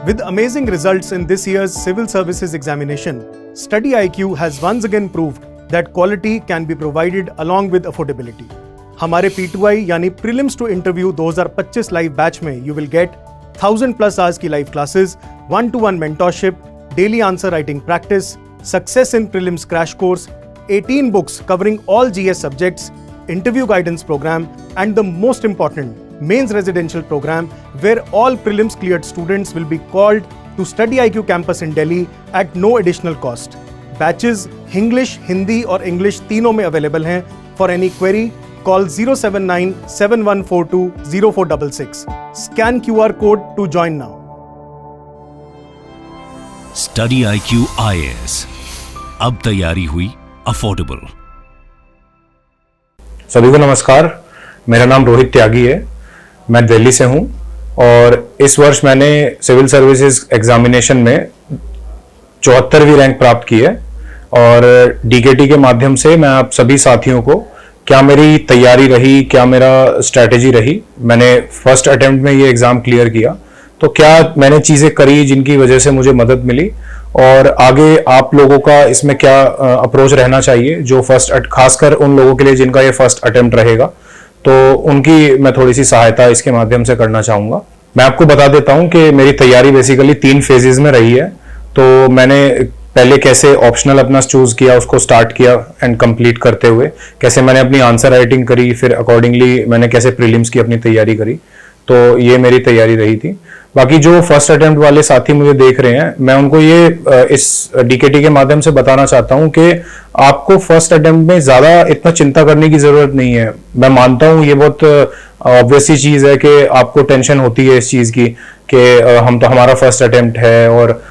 With amazing results in this year's civil services examination, Study IQ has once again proved that quality can be provided along with affordability. हमारे P2I यानी Prelims to Interview 2025 live batch में you will get 1000+ hours की live classes, 1-to-1 mentorship, daily answer writing practice, success in prelims crash course, 18 books covering all GS subjects, interview guidance program, and the most important, mains residential program where all prelims cleared students will be called to Study IQ campus in Delhi at no additional cost. Batches English, Hindi और English तीनों में available हैं. For any query, call 079-7142-0466. Scan QR code to join now. Study IQ IAS. अब तैयारी हुई affordable. सभी को नमस्कार, मेरा नाम रोहित त्यागी है, मैं दिल्ली से हूं और इस वर्ष मैंने सिविल सर्विसेज एग्जामिनेशन में 74वीं रैंक प्राप्त की है और डीकेटी के माध्यम से मैं आप सभी साथियों को क्या मेरी तैयारी रही, क्या मेरा स्ट्रैटेजी रही, मैंने फर्स्ट अटेम्प्ट में ये एग्जाम क्लियर किया, तो क्या मैंने चीजें करी जिनकी वजह से मुझे मदद मिली और आगे आप लोगों का इसमें क्या अप्रोच रहना चाहिए, जो खासकर उन लोगों के लिए जिनका ये फर्स्ट अटेम्प्ट रहेगा, तो उनकी मैं थोड़ी सी सहायता इसके माध्यम से करना चाहूंगा। मैं आपको बता देता हूं कि मेरी तैयारी बेसिकली 3 फेजेस में रही है। तो मैंने पहले कैसे ऑप्शनल अपना चूज किया, उसको स्टार्ट किया एंड कंप्लीट करते हुए कैसे मैंने अपनी आंसर राइटिंग करी, फिर अकॉर्डिंगली मैंने कैसे प्रीलिम्स की अपनी तैयारी करी, तो ये मेरी तैयारी रही थी। बाकी जो फर्स्ट अटेम्प्ट वाले साथी मुझे देख रहे हैं, मैं उनको ये इस डीकेटी के माध्यम से बताना चाहता हूं कि आपको फर्स्ट अटेम्प्ट में ज्यादा इतना चिंता करने की जरूरत नहीं है। मैं मानता हूं ये बहुत ऑब्वियस सी चीज है कि आपको टेंशन होती है इस चीज की कि हम तो हमारा फर्स्ट अटेम्प्ट है और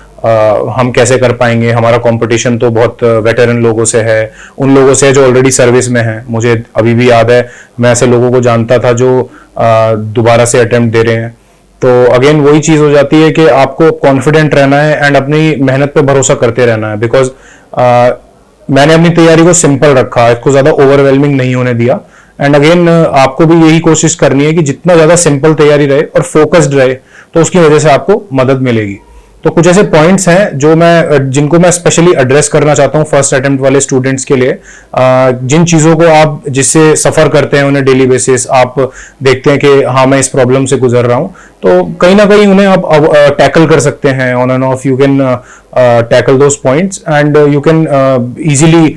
हम कैसे कर पाएंगे, हमारा कंपटीशन तो बहुत वेटरन लोगों से है, उन लोगों से जो ऑलरेडी सर्विस में हैं। मुझे अभी भी याद है, मैं ऐसे लोगों को जानता था जो दोबारा से अटेम्प्ट दे रहे हैं। तो अगेन वही चीज हो जाती है कि आपको कॉन्फिडेंट रहना है एंड अपनी मेहनत पे भरोसा करते रहना है। बिकॉज मैंने अपनी तैयारी को सिंपल रखा, इसको ज्यादा ओवरवेलमिंग नहीं होने दिया। एंड अगेन आपको भी यही कोशिश करनी है कि जितना ज्यादा सिंपल तैयारी रहे और फोकस्ड रहे, तो उसकी वजह से आपको मदद मिलेगी। तो कुछ ऐसे पॉइंट्स हैं जिनको मैं स्पेशली एड्रेस करना चाहता हूं फर्स्ट अटेम्प्ट वाले स्टूडेंट्स के लिए। जिन चीजों को आप जिससे सफर करते हैं उन्हें डेली बेसिस, आप देखते हैं कि हाँ मैं इस प्रॉब्लम से गुजर रहा हूं, तो कहीं ना कहीं उन्हें आप टैकल कर सकते हैं on end of. You can tackle those points and you can easily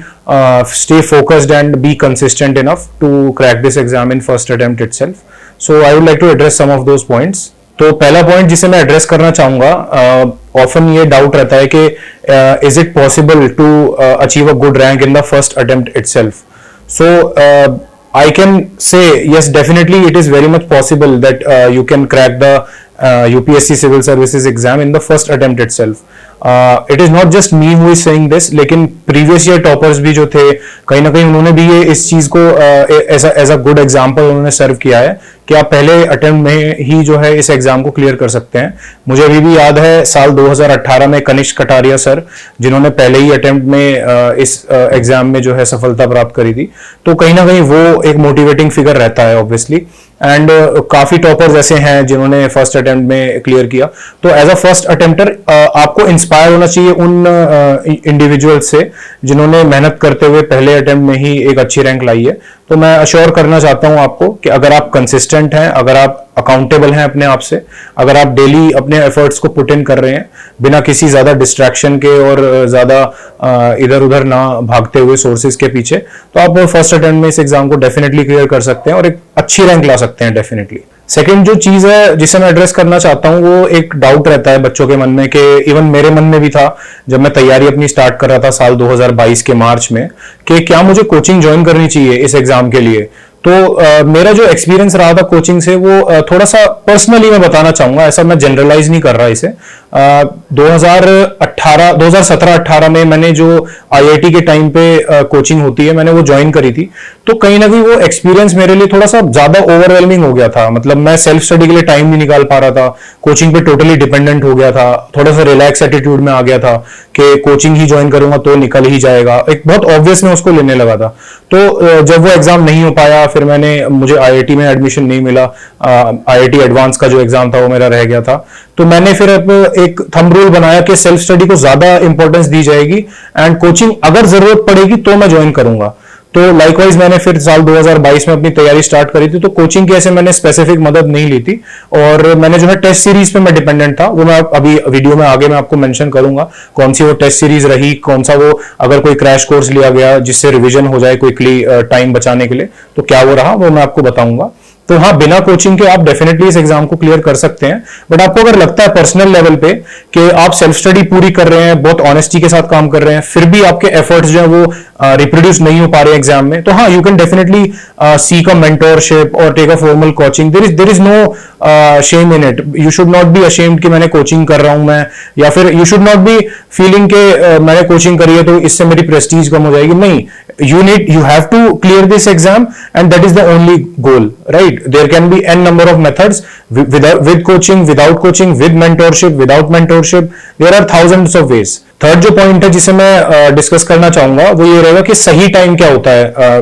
stay focused and be consistent enough to crack this exam in first attempt itself. So I would like to address some of those points. तो पहला point जिसे मैं address करना चाहूंगा, often ये doubt रहता है कि is it possible to achieve a good rank in the first attempt itself. So I can say yes, definitely it is very much possible that you can crack the UPSC civil services exam in the first attempt itself. It is not just me who is saying this, लेकिन previous year toppers भी जो थे, कहीं ना कहीं उन्होंने भी ये इस चीज को एज अ गुड एग्जांपल उन्होंने सर्व किया है कि आप पहले अटेम्प्ट में ही जो है इस एग्जाम को क्लियर कर सकते हैं। मुझे अभी भी याद है साल 2018 में कनिष्क कटारिया सर, जिन्होंने पहले ही अटेम्प्ट में इस एग्जाम में जो है सफलता प्राप्त करी थी। तो कहीं ना कहीं वो एक मोटिवेटिंग फिगर रहता है ऑब्वियसली। एंड काफी टॉपर्स ऐसे हैं जिन्होंने फर्स्ट अटेम्प्ट में क्लियर किया। तो एज अ फर्स्ट अटेम्प्टर आपको इंस्पायर होना चाहिए उन इंडिविजुअल से जिन्होंने मेहनत करते हुए पहले अटेम्प्ट में ही एक अच्छी रैंक लाई है। तो मैं अश्योर करना चाहता हूं आपको कि अगर आप कंसिस्टेंट हैं, अगर आप अकाउंटेबल हैं अपने आप से, अगर आप डेली अपने एफर्ट्स को पुट इन कर रहे हैं बिना किसी ज्यादा डिस्ट्रैक्शन के और ज्यादा इधर उधर ना भागते हुए सोर्सेज के पीछे, तो आप फर्स्ट अटेम्प्ट में इस एग्जाम को डेफिनेटली क्लियर कर सकते हैं और एक अच्छी रैंक ला सकते हैं डेफिनेटली। सेकंड जो चीज है जिसे मैं एड्रेस करना चाहता हूं, वो एक डाउट रहता है बच्चों के मन में, कि इवन मेरे मन में भी था जब मैं तैयारी अपनी स्टार्ट कर रहा था साल 2022 के मार्च में, कि क्या मुझे कोचिंग ज्वाइन करनी चाहिए इस एग्जाम के लिए। तो मेरा जो एक्सपीरियंस रहा था कोचिंग से, वो थोड़ा सा पर्सनली मैं बताना चाहूंगा, ऐसा मैं जनरलाइज नहीं कर रहा इसे। 2017-18 में मैंने जो आईआईटी के टाइम पे कोचिंग होती है, मैंने वो ज्वाइन करी थी। तो कहीं ना कहीं वो एक्सपीरियंस मेरे लिए थोड़ा सा ज्यादा ओवरवेलमिंग हो गया था। मतलब मैं सेल्फ स्टडी के लिए टाइम नहीं निकाल पा रहा था, कोचिंग पे टोटली डिपेंडेंट हो गया था, थोड़ा सा रिलैक्स एटीट्यूड में आ गया था कि कोचिंग ही ज्वाइन करूंगा तो निकल ही जाएगा, एक बहुत ऑब्वियस में उसको लेने लगा था। तो जब वो एग्जाम नहीं हो पाया, फिर मुझे आईआईटी में एडमिशन नहीं मिला, आईआईटी एडवांस का जो एग्जाम था वो मेरा रह गया था, तो मैंने फिर अब एक थंब रूल बनाया कि सेल्फ स्टडी को ज्यादा इंपॉर्टेंस दी जाएगी एंड कोचिंग अगर जरूरत पड़ेगी तो मैं ज्वाइन करूंगा। तो लाइकवाइज मैंने फिर साल 2022 में अपनी तैयारी स्टार्ट करी थी। तो कोचिंग की ऐसे मैंने स्पेसिफिक मदद नहीं ली थी, और मैंने जो है टेस्ट सीरीज पे मैं डिपेंडेंट था। वो मैं अभी वीडियो में आगे मैं आपको मेंशन करूंगा कौन सी वो टेस्ट सीरीज रही, कौन सा वो अगर कोई क्रैश कोर्स लिया गया जिससे रिवीजन हो जाए क्विकली टाइम बचाने के लिए, तो क्या वो रहा वो मैं आपको बताऊंगा। तो हाँ, बिना कोचिंग के आप डेफिनेटली इस एग्जाम को क्लियर कर सकते हैं। बट आपको अगर लगता है पर्सनल लेवल पे कि आप सेल्फ स्टडी पूरी कर रहे हैं, बहुत ऑनेस्टी के साथ काम कर रहे हैं, फिर भी आपके एफर्ट्स जो है वो रिप्रोड्यूस नहीं हो पा रहे एग्जाम में, तो हाँ, you can definitely seek a mentorship और take a formal coaching. There is no shame in it. You should not be ashamed कि मैंने कोचिंग कर रहा हूं मैं, या फिर you should not be feeling के मैंने कोचिंग करी है तो इससे मेरी प्रेस्टीज कम हो जाएगी। नहीं, you have to clear this exam and that is the only goal, right? There can be n number of methods with coaching, without coaching, with mentorship, without mentorship. There are thousands of ways. Third जो point है जिसे मैं discuss करना चाहूंगा वो ये रहेगा कि सही टाइम क्या होता है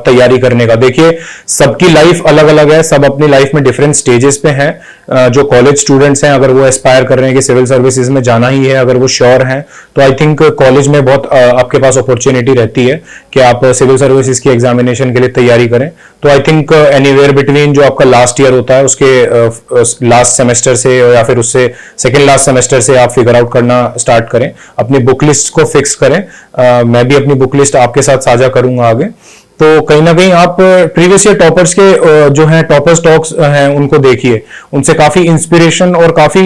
तैयारी करने का। देखिए, सबकी लाइफ अलग अलग है, सब अपनी लाइफ में डिफरेंट स्टेजेस पे हैं। जो कॉलेज स्टूडेंट्स हैं, अगर वो एस्पायर कर रहे हैं कि सिविल सर्विसेज में जाना ही है, अगर वो श्योर हैं, तो आई थिंक कॉलेज में बहुत आपके पास अपॉर्चुनिटी रहती है कि आप सिविल सर्विसेज की एग्जामिनेशन के लिए तैयारी करें। तो आई थिंक एनीवेयर बिटवीन जो आपका लास्ट ईयर होता है उसके लास्ट सेमेस्टर से या फिर उससे सेकेंड लास्ट सेमेस्टर से आप फिगर आउट करना स्टार्ट करें, अपनी बुक लिस्ट को फिक्स करें। मैं भी अपनी बुक लिस्ट आपके साथ साझा करूंगा आगे। तो कहीं ना कहीं आप प्रीवियस ईयर टॉपर्स के जो हैं टॉपर्स टॉक्स हैं उनको देखिए, उनसे काफी इंस्पिरेशन और काफी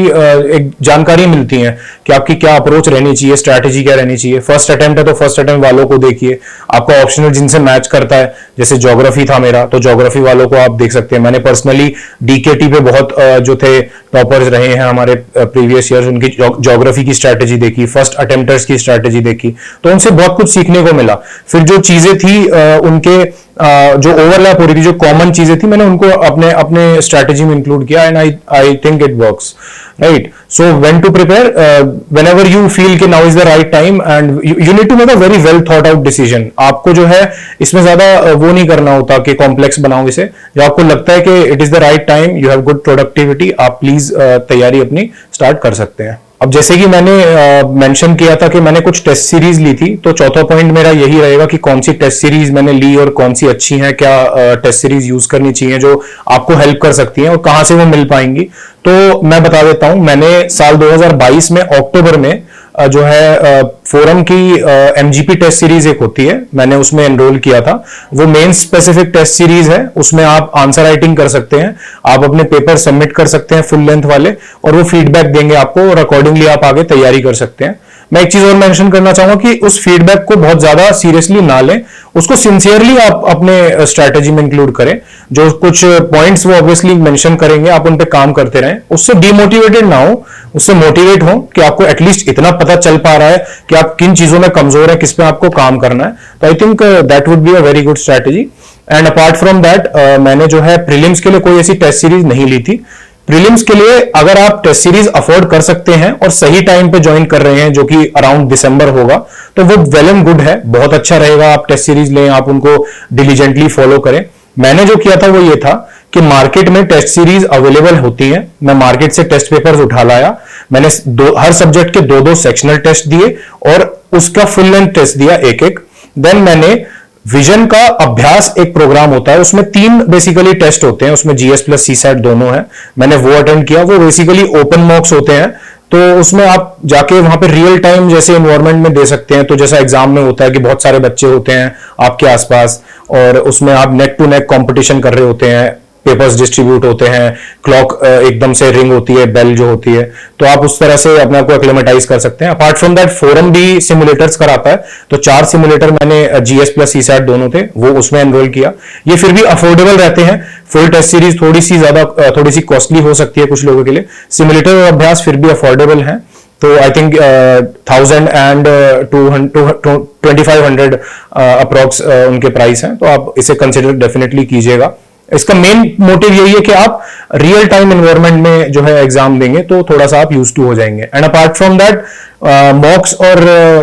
एक जानकारी मिलती है कि आपकी क्या अप्रोच रहनी चाहिए, स्ट्रैटेजी क्या रहनी चाहिए। फर्स्ट अटेम्प्ट है तो फर्स्ट अटेम्प्ट वालों को देखिए, आपका ऑप्शनल जिनसे मैच करता है, जैसे ज्योग्राफी था मेरा तो ज्योग्राफी वालों को आप देख सकते हैं। मैंने पर्सनली डीकेटी पे बहुत जो थे टॉपर्स रहे हैं हमारे प्रीवियस ईयर, उनकी ज्योग्राफी की स्ट्रैटेजी देखी, फर्स्ट अटेम्प्टर्स की स्ट्रैटेजी देखी, तो उनसे बहुत कुछ सीखने को मिला। फिर जो चीजें थी उनके जो ओवरलैप हो रही थी, जो कॉमन चीजें थी, मैंने उनको अपने स्ट्रैटेजी में इंक्लूड किया and I think it works, right? So when to prepare, whenever you feel कि now is the right time and you need to make a very well thought out decision. आपको जो है इसमें ज्यादा वो नहीं करना होता कि कॉम्प्लेक्स बनाओ इसे। जब आपको लगता है कि it is the right time, you have good productivity, आप प्लीज तैयारी अपनी स्टार्ट कर सकते हैं। अब जैसे कि मैंने मेंशन किया था कि मैंने कुछ टेस्ट सीरीज ली थी, तो चौथा पॉइंट मेरा यही रहेगा कि कौन सी टेस्ट सीरीज मैंने ली और कौन सी अच्छी है, क्या टेस्ट सीरीज यूज करनी चाहिए जो आपको हेल्प कर सकती हैं और कहां से वो मिल पाएंगी। तो मैं बता देता हूं, मैंने साल 2022 में अक्टूबर में जो है फोरम की एमजीपी टेस्ट सीरीज एक होती है, मैंने उसमें एनरोल किया था। वो मेन स्पेसिफिक टेस्ट सीरीज है, उसमें आप आंसर राइटिंग कर सकते हैं, आप अपने पेपर सबमिट कर सकते हैं फुल लेंथ वाले, और वो फीडबैक देंगे आपको और अकॉर्डिंगली आप आगे तैयारी कर सकते हैं। मैं एक चीज और मेंशन करना चाहूंगा कि उस फीडबैक को बहुत ज्यादा सीरियसली ना लें, उसको सिंसियरली आप अपने स्ट्रैटेजी में इंक्लूड करें। जो कुछ पॉइंट्स वो ऑब्वियसली मेंशन करेंगे, आप उन पे काम करते रहें, उससे डिमोटिवेटेड ना हो, उससे मोटिवेट हो कि आपको एटलीस्ट इतना पता चल पा रहा है कि आप किन चीजों में कमजोर है, किस पे आपको काम करना है। तो I think that would be a very good strategy. And apart from that, मैंने जो है प्रीलिम्स के लिए कोई ऐसी टेस्ट सीरीज नहीं ली थी। प्रीलिम्स के लिए अगर आप टेस्ट सीरीज अफोर्ड कर सकते हैं और सही टाइम पे ज्वाइन कर रहे हैं, जो कि अराउंड दिसंबर होगा, तो वो वेल एंड गुड है, बहुत अच्छा रहेगा। आप टेस्ट सीरीज लें, आप उनको डिलीजेंटली फॉलो करें। मैंने जो किया था वो ये था कि मार्केट में टेस्ट सीरीज अवेलेबल होती है, मैं मार्केट से टेस्ट पेपर्स उठा लाया, मैंने हर सब्जेक्ट के 2-2 सेक्शनल टेस्ट दिए और उसका फुल लेंथ टेस्ट दिया एक-एक। देन मैंने विजन का अभ्यास एक प्रोग्राम होता है, उसमें 3 बेसिकली टेस्ट होते हैं, उसमें जीएस प्लस सीसैट दोनों है, मैंने वो अटेंड किया। वो बेसिकली ओपन मॉक्स होते हैं, तो उसमें आप जाके वहां पे रियल टाइम जैसे एनवायरनमेंट में दे सकते हैं। तो जैसा एग्जाम में होता है कि बहुत सारे बच्चे होते हैं आपके आसपास और उसमें आप नेक टू नेक कंपटीशन कर रहे होते हैं, पेपर्स डिस्ट्रीब्यूट होते हैं, क्लॉक एकदम से रिंग होती है, बेल जो होती है, तो आप उस तरह से अपने आप को एक्लेमेटाइज कर सकते हैं। अपार्ट फ्रॉम दैट फोरम भी सिमुलेटर्स कराता है, तो 4 सिमुलेटर मैंने जीएस प्लस सीसैट दोनों थे वो उसमें एनरोल किया। ये फिर भी अफोर्डेबल रहते हैं, फुल टेस्ट सीरीज थोड़ी सी कॉस्टली हो सकती है कुछ लोगों के लिए, सिमुलेटर और अभ्यास फिर भी अफोर्डेबल है। तो आई थिंक 1000 एंड 2500 अप्रॉक्स उनके प्राइस हैं, तो आप इसे कंसिडर डेफिनेटली कीजिएगा। इसका मेन मोटिव यही है कि आप रियल टाइम एनवायरनमेंट में जो है एग्जाम देंगे तो थोड़ा सा आप यूज टू हो जाएंगे। एंड अपार्ट फ्रॉम दैट मॉक्स और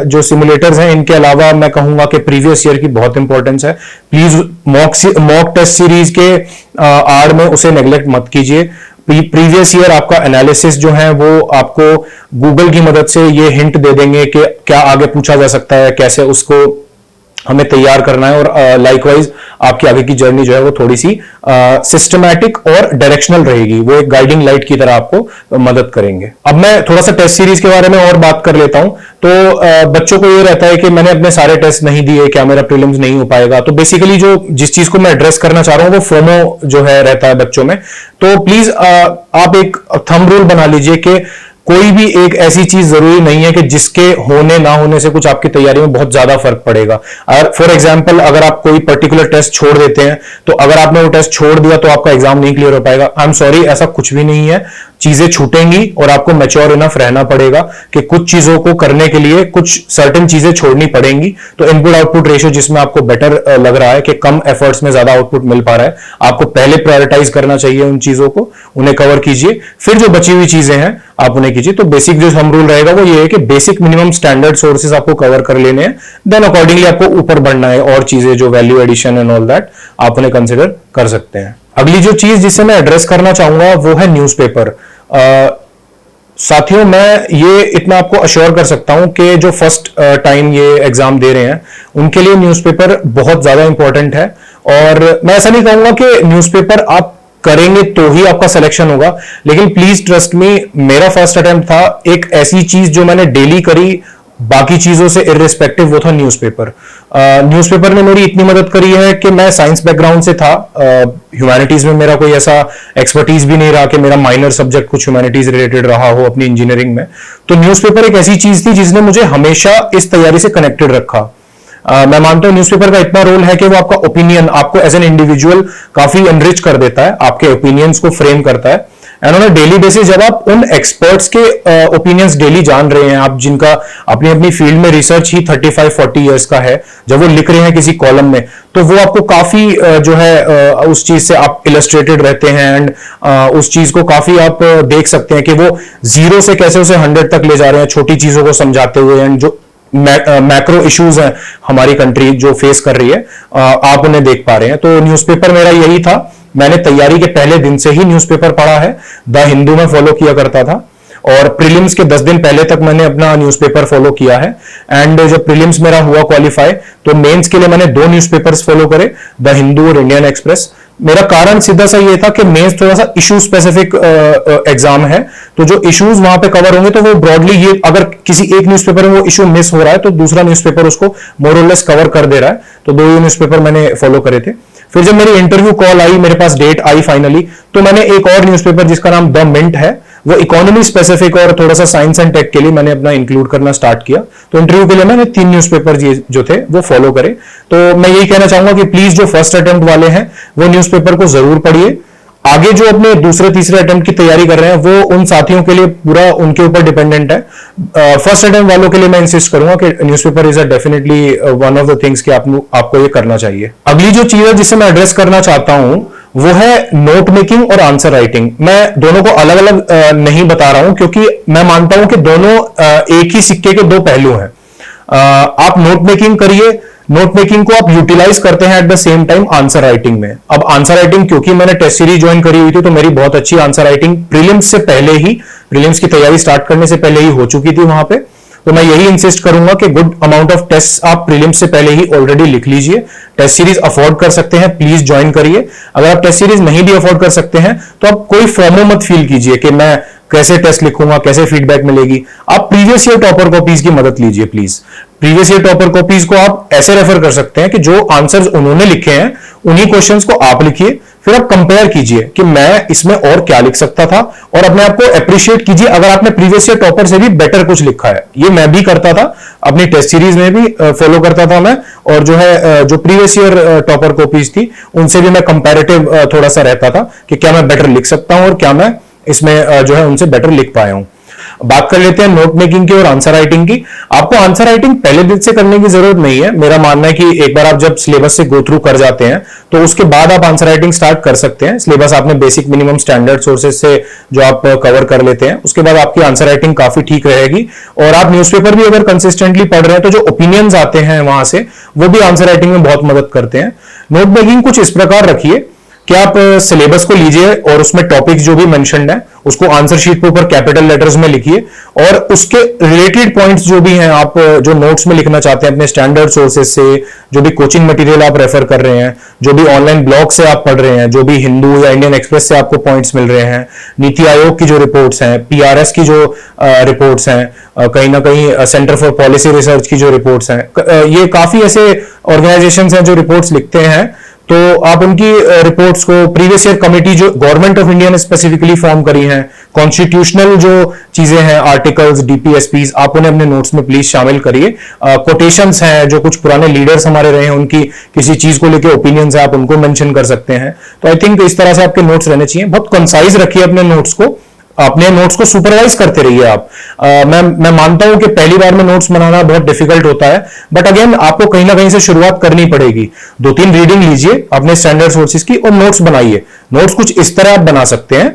जो सिमुलेटर्स हैं, इनके अलावा मैं कहूंगा कि प्रीवियस ईयर की बहुत इंपॉर्टेंस है। प्लीज मॉक टेस्ट सीरीज के आड़ में उसे नेग्लेक्ट मत कीजिए। प्रीवियस ईयर आपका एनालिसिस जो है वो आपको गूगल की मदद से ये हिंट दे देंगे कि क्या आगे पूछा जा सकता है, कैसे उसको हमें तैयार करना है, और लाइकवाइज आपकी आगे की जर्नी जो है वो थोड़ी सी सिस्टमैटिक और डायरेक्शनल रहेगी। वो एक गाइडिंग लाइट की तरह आपको मदद करेंगे। अब मैं थोड़ा सा टेस्ट सीरीज के बारे में और बात कर लेता हूं। तो बच्चों को ये रहता है कि मैंने अपने सारे टेस्ट नहीं दिए, क्या मेरा प्रीलिम्स नहीं हो पाएगा। तो बेसिकली जो जिस चीज को मैं एड्रेस करना चाह रहा हूं वो फोमो जो है रहता है बच्चों में। तो प्लीज आप एक थंब रूल बना लीजिए कि कोई भी एक ऐसी चीज जरूरी नहीं है कि जिसके होने ना होने से कुछ आपकी तैयारी में बहुत ज्यादा फर्क पड़ेगा। और फॉर एग्जांपल अगर आप कोई पर्टिकुलर टेस्ट छोड़ देते हैं, तो अगर आपने वो टेस्ट छोड़ दिया तो आपका एग्जाम नहीं क्लियर हो पाएगा। आई एम सॉरी, ऐसा कुछ भी नहीं है। चीजें छूटेंगी और आपको मैच्योर इनफ रहना पड़ेगा कि कुछ चीजों को करने के लिए कुछ सर्टेन चीजें छोड़नी पड़ेंगी। तो इनपुट आउटपुट रेशियो जिसमें आपको बेटर लग रहा है कि कम एफर्ट्स में ज्यादा आउटपुट मिल पा रहा है, आपको पहले प्रायोरिटाइज करना चाहिए उन चीजों को, उन्हें कवर कीजिए, फिर जो बची हुई चीजें हैं आप उन्हें कीजिए। तो बेसिक जो हम रूल रहेगा वो ये है कि बेसिक मिनिमम स्टैंडर्ड सोर्सेज आपको कवर कर लेने हैं, देन अकॉर्डिंगली आपको ऊपर बढ़ना है और चीजें जो value addition and all that आप उन्हें कंसिडर कर सकते हैं। अगली जो चीज जिसे मैं एड्रेस करना चाहूंगा वो है न्यूज़पेपर। साथियों, मैं ये इतना आपको अश्योर कर सकता हूं कि जो फर्स्ट टाइम ये एग्जाम दे रहे हैं उनके लिए न्यूज़पेपर बहुत ज्यादा इंपॉर्टेंट है। और मैं ऐसा नहीं कहूंगा कि न्यूज़पेपर आप करेंगे तो ही आपका सिलेक्शन होगा, लेकिन प्लीज ट्रस्ट मी, मेरा फर्स्ट अटेम्प्ट था एक ऐसी चीज जो मैंने डेली करी बाकी चीजों से इररिस्पेक्टिव, वो था न्यूज़पेपर। न्यूज़पेपर ने मेरी इतनी मदद करी है कि मैं साइंस बैकग्राउंड से था, ह्यूमैनिटीज में मेरा कोई ऐसा एक्सपर्टीज भी नहीं रहा कि मेरा माइनर सब्जेक्ट कुछ ह्यूमैनिटीज रिलेटेड रहा हो अपनी इंजीनियरिंग में। तो न्यूज़पेपर एक ऐसी चीज थी जिसने मुझे हमेशा इस तैयारी से कनेक्टेड रखा। मैं मानता हूं न्यूज़पेपर का इतना रोल है कि वो आपका ओपिनियन, आपको एज एन इंडिविजुअल काफी एनरिच कर देता है, आपके ओपिनियंस को फ्रेम करता है। And on a daily basis जब आप उन एक्सपर्ट्स के ओपिनियंस डेली जान रहे हैं, आप जिनका अपनी अपनी फील्ड में रिसर्च ही 35-40 इयर्स का है, जब वो लिख रहे हैं किसी कॉलम में, तो वो आपको काफी जो है उस चीज से आप इलस्ट्रेटेड रहते हैं। एंड उस चीज को काफी आप देख सकते हैं कि वो 0 से कैसे उसे 100 तक ले जा रहे हैं, छोटी चीजों को समझाते हुए। एंड जो मैक्रो इश्यूज हैं हमारी कंट्री जो फेस कर रही है, आप उन्हें देख पा रहे हैं। तो न्यूज़पेपर मेरा यही था, मैंने तैयारी के पहले दिन से ही न्यूज़पेपर पढ़ा है। द हिंदू में फॉलो किया करता था और प्रीलिम्स के 10 दिन पहले तक मैंने अपना न्यूज़पेपर फॉलो किया है। एंड जब प्रीलिम्स मेरा हुआ क्वालिफाई, तो मेंस के लिए मैंने 2 न्यूज़पेपर्स फॉलो करे, द हिंदू और इंडियन एक्सप्रेस। मेरा कारण सीधा सा ये था कि मेंस थोड़ा सा इशू स्पेसिफिक एग्जाम है, तो जो इश्यूज वहां पे कवर होंगे तो वो ब्रॉडली, ये अगर किसी एक न्यूज़पेपर में वो इशू मिस हो रहा है तो दूसरा न्यूज़पेपर उसको मोर और लेस कवर कर दे रहा है। तो 2 ही न्यूज़पेपर मैंने फॉलो करे थे। फिर जब मेरी इंटरव्यू कॉल आई, मेरे पास डेट आई फाइनली, तो मैंने एक और न्यूज़पेपर जिसका नाम द मिंट है, वो इकोनॉमी स्पेसिफिक और थोड़ा सा साइंस एंड टेक के लिए मैंने अपना इंक्लूड करना स्टार्ट किया। तो इंटरव्यू के लिए मैंने 3 न्यूज़पेपर जो थे वो फॉलो करे। तो मैं यही कहना चाहूंगा कि प्लीज जो फर्स्ट अटेम्प्ट वाले हैं वो न्यूज़पेपर को जरूर पढ़िए। आगे जो अपने दूसरे तीसरे अटेम्प्ट की तैयारी कर रहे हैं वो उन साथियों के लिए पूरा उनके ऊपर डिपेंडेंट है। फर्स्ट अटेम्प्ट वालों के लिए मैं इंसिस्ट करूंगा कि newspaper is definitely one of the things कि आपको ये करना चाहिए। अगली जो चीज है जिसे मैं एड्रेस करना चाहता हूं वो है नोट मेकिंग और आंसर राइटिंग। मैं दोनों को अलग अलग नहीं बता रहा हूं, क्योंकि मैं मानता हूं कि दोनों एक ही सिक्के के 2 पहलू हैं। आप नोट मेकिंग करिए, नोट मेकिंग को आप यूटिलाइज करते हैं at the same time answer writing में। अब आंसर राइटिंग, क्योंकि मैंने टेस्ट सीरीज ज्वाइन करी हुई थी, तो मेरी बहुत अच्छी आंसर राइटिंग प्रीलिम्स से पहले ही, प्रीलिम्स की तैयारी स्टार्ट करने से पहले ही हो चुकी थी वहां पे। तो मैं यही इंसिस्ट करूंगा कि गुड अमाउंट ऑफ टेस्ट आप प्रीलिम्स से पहले ही ऑलरेडी लिख लीजिए। टेस्ट सीरीज अफोर्ड कर सकते हैं, प्लीज ज्वाइन करिए। अगर आप टेस्ट सीरीज नहीं भी अफोर्ड कर सकते हैं तो आप कोई फोमो मत फील कीजिए कि मैं कैसे टेस्ट लिखूंगा, कैसे फीडबैक मिलेगी। आप प्रीवियस ईयर टॉपर कॉपीज की मदद लीजिए please. Previous year topper copies को आप ऐसे रेफर कर सकते हैं कि जो आंसर्स उन्होंने लिखे हैं उन्हीं क्वेश्चंस को आप लिखिए, फिर आप कंपेयर कीजिए कि मैं इसमें और क्या लिख सकता था, और अपने आप को अप्रिशिएट कीजिए अगर आपने प्रीवियस ईयर टॉपर से भी बेटर कुछ लिखा है। ये मैं भी करता था, अपनी टेस्ट सीरीज में भी फॉलो करता था मैं, और जो है जो प्रीवियस ईयर टॉपर कॉपीज थी उनसे भी मैं कंपैरेटिव थोड़ा सा रहता था कि क्या मैं बेटर लिख सकता हूं और क्या मैं इसमें जो है उनसे बेटर लिख पाया हूं। बात कर लेते हैं नोट मेकिंग की और आंसर राइटिंग की। आपको आंसर राइटिंग पहले दिन से करने की जरूरत नहीं है। मेरा मानना है कि एक बार आप जब सिलेबस से गो थ्रू कर जाते हैं तो उसके बाद आप आंसर राइटिंग स्टार्ट कर सकते हैं। सिलेबस आपने बेसिक मिनिमम स्टैंडर्ड सोर्सेज से जो आप कवर कर लेते हैं, उसके बाद आपकी आंसर राइटिंग काफी ठीक रहेगी। और आप न्यूज़पेपर भी अगर कंसिस्टेंटली पढ़ रहे हैं तो जो ओपिनियंस आते हैं वहां से वो भी आंसर राइटिंग में बहुत मदद करते हैं। नोट मेकिंग कुछ इस प्रकार रखिए कि आप सिलेबस को लीजिए और उसमें टॉपिक्स जो भी मेंशन्ड है उसको आंसर शीट पे ऊपर कैपिटल लेटर्स में लिखिए, और उसके रिलेटेड पॉइंट्स जो भी हैं आप जो नोट्स में लिखना चाहते हैं अपने स्टैंडर्ड सोर्सेज से, जो भी कोचिंग मटेरियल आप रेफर कर रहे हैं, जो भी ऑनलाइन ब्लॉग से आप पढ़ रहे हैं, जो भी हिंदू या इंडियन एक्सप्रेस से आपको पॉइंट्स मिल रहे हैं, नीति आयोग की जो रिपोर्ट्स हैं, पीआरएस की जो रिपोर्ट्स हैं, कहीं ना कहीं सेंटर फॉर पॉलिसी रिसर्च की जो रिपोर्ट्स हैं, ये काफी ऐसे ऑर्गेनाइजेशंस हैं जो रिपोर्ट्स लिखते हैं। तो आप उनकी रिपोर्ट्स को, प्रीवियस ईयर कमेटी जो गवर्नमेंट ऑफ इंडिया ने स्पेसिफिकली फॉर्म करी हैं, कॉन्स्टिट्यूशनल जो चीजें हैं, आर्टिकल्स, डीपीएसपीज, आप उन्हें अपने नोट्स में प्लीज शामिल करिए। कोटेशंस हैं, जो कुछ पुराने लीडर्स हमारे रहे हैं उनकी किसी चीज को लेकर ओपिनियंस है, आप उनको मेंशन कर सकते हैं। तो आई थिंक इस तरह से आपके नोट्स रहने चाहिए। बहुत कंसाइज रखिए अपने नोट्स को, अपने नोट्स को सुपरवाइज करते रहिए आप। मैं मानता हूं कि पहली बार में नोट्स बनाना बहुत डिफिकल्ट होता है, बट अगेन आपको कहीं ना कहीं से शुरुआत करनी पड़ेगी। 2-3 रीडिंग लीजिए अपने स्टैंडर्ड सोर्सेज की और नोट्स बनाइए। नोट्स कुछ इस तरह आप बना सकते हैं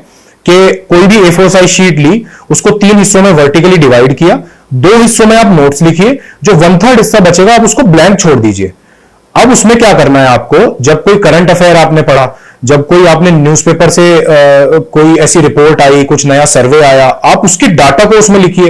कि कोई भी A4 साइज शीट ली, उसको 3 हिस्सों में वर्टिकली डिवाइड किया, 2 हिस्सों में आप नोट्स लिखिए, जो 1/3 हिस्सा बचेगा आप उसको ब्लैंक छोड़ दीजिए। अब उसमें क्या करना है आपको, जब कोई करंट अफेयर आपने पढ़ा, जब कोई आपने न्यूज़पेपर से कोई ऐसी रिपोर्ट आई, कुछ नया सर्वे आया, आप उसकी डाटा को उसमें लिखिए।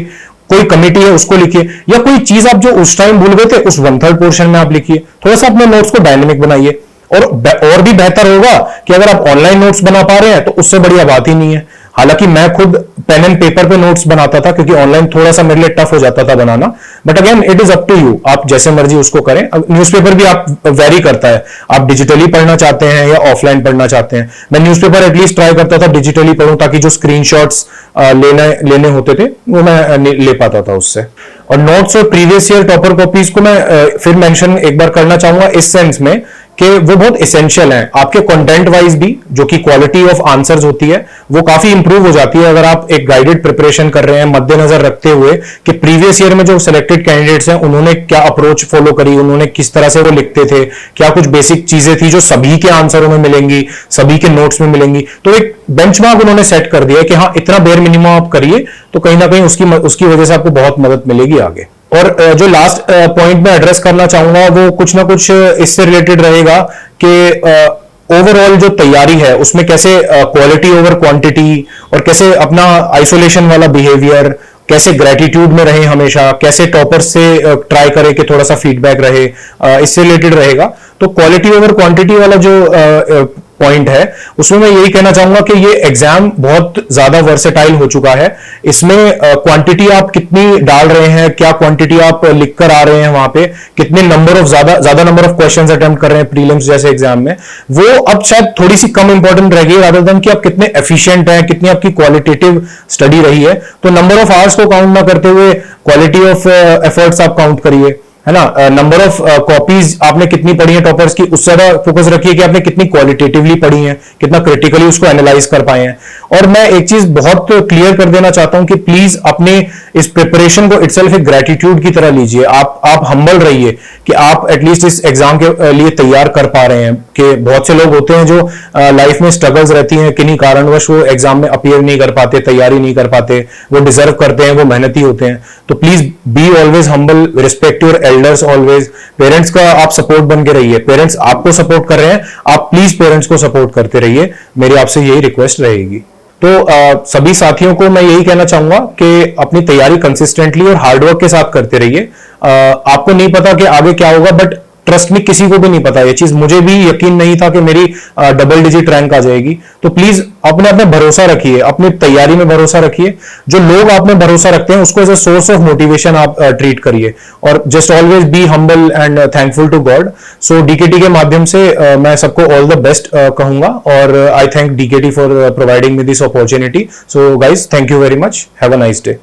कोई कमेटी है उसको लिखिए, या कोई चीज आप जो उस टाइम भूल गए थे उस 1/3 पोर्शन में आप लिखिए। थोड़ा सा अपने नोट्स को डायनेमिक बनाइए। और भी बेहतर होगा कि अगर आप ऑनलाइन नोट्स बना पा रहे हैं तो उससे बढ़िया बात ही नहीं है। हालांकि मैं खुद पेन एंड पेपर पे नोट्स बनाता था, क्योंकि ऑनलाइन थोड़ा सा मेरे लिए टफ हो जाता था बनाना, but again it is up to you, आप जैसे मर्जी उसको करें। न्यूज़पेपर भी आप वेरी करता है, आप डिजिटली पढ़ना चाहते हैं या ऑफलाइन पढ़ना चाहते हैं। मैं न्यूज़पेपर एटलीस्ट ट्राई करता था डिजिटली पढ़ूं, ताकि जो स्क्रीनशॉट्स लेने होते थे वो मैं ले पाता था उससे। और नोट्स और प्रीवियस ईयर टॉपर कॉपीज को मैं फिर मेंशन एक बार करना चाहूंगा इस सेंस में कि वो बहुत इसेंशियल हैं आपके कंटेंट वाइज भी। जो कि क्वालिटी ऑफ आंसर्स होती है वो काफी इंप्रूव हो जाती है अगर आप एक गाइडेड प्रिपरेशन कर रहे हैं, मद्देनजर रखते हुए कि प्रीवियस ईयर में जो सिलेक्टेड कैंडिडेट्स हैं उन्होंने क्या अप्रोच फॉलो करी, उन्होंने किस तरह से वो लिखते थे, क्या कुछ बेसिक चीजें थी जो सभी के आंसरों में मिलेंगी, सभी के नोट्स में मिलेंगी। तो एक बेंचमार्क उन्होंने सेट कर दिया कि हाँ इतना बेयर मिनिमम आप करिए, तो कहीं ना कहीं उसकी वजह से आपको बहुत मदद मिलेगी आगे। और जो लास्ट पॉइंट में एड्रेस करना चाहूंगा वो कुछ ना कुछ इससे रिलेटेड रहेगा कि ओवरऑल जो तैयारी है उसमें कैसे क्वालिटी ओवर क्वांटिटी, और कैसे अपना आइसोलेशन वाला बिहेवियर, कैसे ग्रेटिट्यूड में रहे हमेशा, कैसे टॉपर्स से ट्राई करें कि थोड़ा सा फीडबैक रहे, इससे रिलेटेड रहेगा। तो क्वालिटी ओवर क्वांटिटी वाला जो पॉइंट है उसमें मैं यही कहना चाहूंगा कि ये एग्जाम बहुत ज्यादा वर्सेटाइल हो चुका है। इसमें क्वांटिटी आप कितनी डाल रहे हैं, क्या क्वांटिटी आप लिख कर आ रहे हैं वहां पे, कितने नंबर ऑफ ज्यादा नंबर ऑफ क्वेश्चंस अटेम्प्ट कर रहे हैं प्रीलिम्स जैसे एग्जाम में, वो अब शायद थोड़ी सी कम इंपॉर्टेंट रहेगी रादर देन कि आप कितने एफिशिएंट हैं, कितनी आपकी क्वालिटेटिव स्टडी रही है। तो नंबर ऑफ आवर्स को काउंट ना करते हुए क्वालिटी ऑफ एफर्ट्स आप काउंट करिए, है ना। नंबर ऑफ कॉपीज आपने कितनी पढ़ी है टॉपर्स की, उससे ज्यादा फोकस रखिए कि आपने कितनी क्वालिटेटिवली पढ़ी है, कितना क्रिटिकली उसको एनालाइज कर पाए हैं। और मैं एक चीज बहुत क्लियर कर देना चाहता हूं कि प्लीज अपने इस प्रिपरेशन को इटसेल्फ एक ग्रेटिट्यूड की तरह लीजिए। आप हम्बल रहिए कि आप एटलीस्ट इस एग्जाम के लिए तैयार कर पा रहे हैं। कि बहुत से लोग होते हैं जो लाइफ में स्ट्रगल्स रहती हैं, किन्हीं कारणवश वो एग्जाम में अपीयर नहीं कर पाते, तैयारी नहीं कर पाते, वो डिजर्व करते हैं, वो मेहनती होते हैं। तो please be always humble, respect your elders always. Parents का आप सपोर्ट बन के रहिए, पेरेंट्स आपको सपोर्ट कर रहे हैं, आप प्लीज पेरेंट्स को सपोर्ट करते रहिए। मेरी आपसे यही रिक्वेस्ट रहेगी। तो सभी साथियों को मैं यही कहना चाहूंगा कि अपनी तैयारी कंसिस्टेंटली और हार्डवर्क के साथ करते रहिए। आपको नहीं पता कि आगे क्या होगा, बट ट्रस्ट में किसी को भी नहीं पता। ये चीज मुझे भी यकीन नहीं था कि मेरी डबल डिजिट रैंक आ जाएगी। तो प्लीज अपने आप में भरोसा रखिए, अपनी तैयारी में भरोसा रखिए। जो लोग आप में भरोसा रखते हैं उसको as a source of motivation आप ट्रीट करिए, और just always be humble and thankful to God. So DKT के माध्यम से मैं सबको ऑल द बेस्ट कहूंगा, और आई thank DKT for providing me this opportunity. So guys, thank you very much, have a nice day.